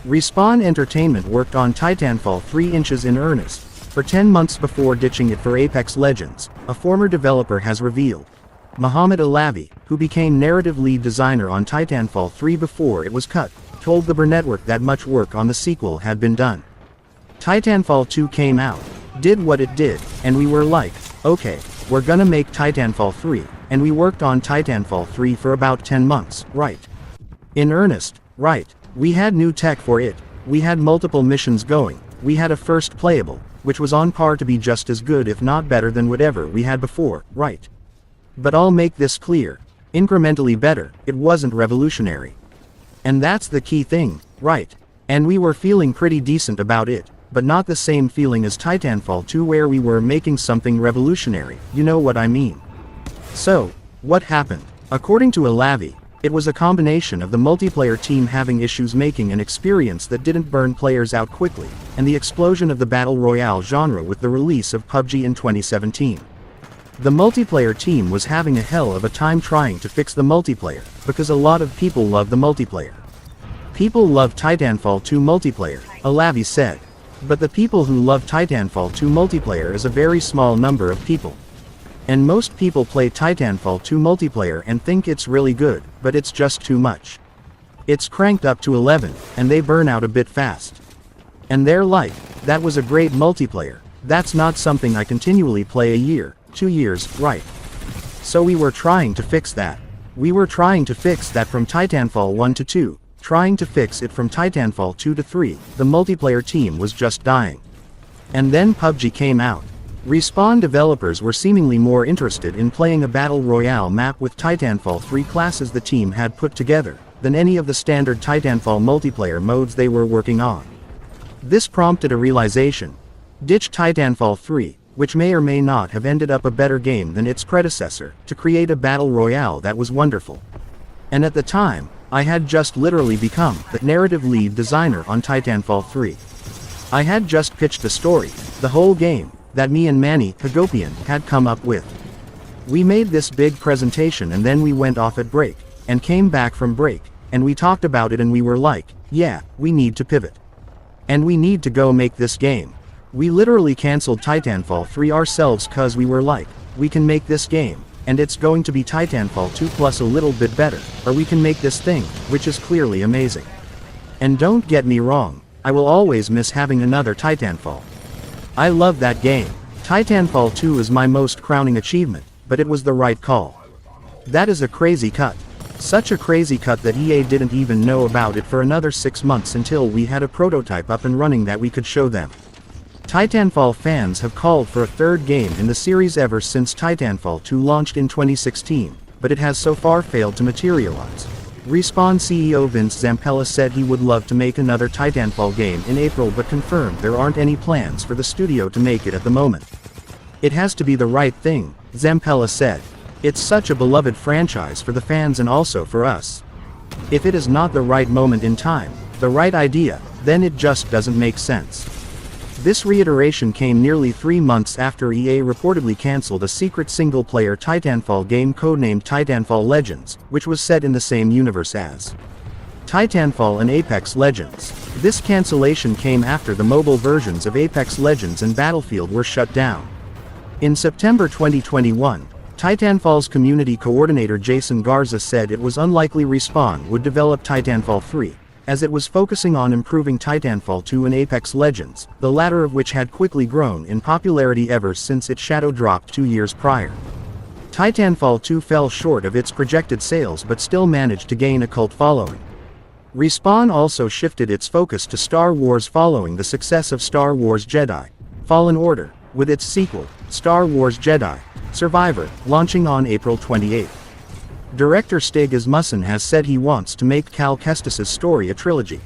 Respawn Entertainment worked on Titanfall 3 inches in earnest, for 10 months before ditching it for Apex Legends, a former developer has revealed. Mohamed Alavi, who became narrative lead designer on Titanfall 3 before it was cut, told the Network that much work on the sequel had been done. Titanfall 2 came out, did what it did, and we were like, okay, we're gonna make Titanfall 3, and we worked on Titanfall 3 for about 10 months, right? In earnest, right. We had new tech for it, we had multiple missions going, we had a first playable, which was on par to be just as good if not better than whatever we had before, right? But I'll make this clear, incrementally better, it wasn't revolutionary. And that's the key thing, right? And we were feeling pretty decent about it, but not the same feeling as Titanfall 2 where we were making something revolutionary, you know what I mean. So, what happened? According to Alavi, it was a combination of the multiplayer team having issues making an experience that didn't burn players out quickly, and the explosion of the battle royale genre with the release of PUBG in 2017. The multiplayer team was having a hell of a time trying to fix the multiplayer, because a lot of people love the multiplayer. People love Titanfall 2 multiplayer, Alavi said. But the people who love Titanfall 2 multiplayer is a very small number of people. And most people play Titanfall 2 multiplayer and think it's really good, but it's just too much. It's cranked up to 11, and they burn out a bit fast. And they're like, that was a great multiplayer, that's not something I continually play a year, 2 years, right? So we were trying to fix that. We were trying to fix that from Titanfall 1 to 2, trying to fix it from Titanfall 2 to 3, the multiplayer team was just dying. And then PUBG came out. Respawn developers were seemingly more interested in playing a battle royale map with Titanfall 3 classes the team had put together, than any of the standard Titanfall multiplayer modes they were working on. This prompted a realization. Ditch Titanfall 3, which may or may not have ended up a better game than its predecessor, to create a battle royale that was wonderful. And at the time, I had just literally become the narrative lead designer on Titanfall 3. I had just pitched the story, the whole game, that me and Manny Hagopian had come up with. We made this big presentation and then we went off at break, and came back from break, and we talked about it and we were like, yeah, we need to pivot. And we need to go make this game. We literally cancelled Titanfall 3 ourselves cause we were like, we can make this game, and it's going to be Titanfall 2 plus a little bit better, or we can make this thing, which is clearly amazing. And don't get me wrong, I will always miss having another Titanfall. I love that game. Titanfall 2 is my most crowning achievement, but it was the right call. That is a crazy cut. Such a crazy cut that EA didn't even know about it for another 6 months until we had a prototype up and running that we could show them. Titanfall fans have called for a third game in the series ever since Titanfall 2 launched in 2016, but it has so far failed to materialize. Respawn CEO Vince Zampella said he would love to make another Titanfall game in April but confirmed there aren't any plans for the studio to make it at the moment. It has to be the right thing, Zampella said. It's such a beloved franchise for the fans and also for us. If it is not the right moment in time, the right idea, then it just doesn't make sense. This reiteration came nearly 3 months after EA reportedly cancelled a secret single-player Titanfall game codenamed Titanfall Legends, which was set in the same universe as Titanfall and Apex Legends. This cancellation came after the mobile versions of Apex Legends and Battlefield were shut down. In September 2021, Titanfall's community coordinator Jason Garza said it was unlikely Respawn would develop Titanfall 3, as it was focusing on improving Titanfall 2 and Apex Legends, the latter of which had quickly grown in popularity ever since its shadow dropped 2 years prior. Titanfall 2 fell short of its projected sales but still managed to gain a cult following. Respawn also shifted its focus to Star Wars following the success of Star Wars Jedi: Fallen Order, with its sequel, Star Wars Jedi: Survivor, launching on April 28. Director Stig Asmussen has said he wants to make Cal Kestis's story a trilogy.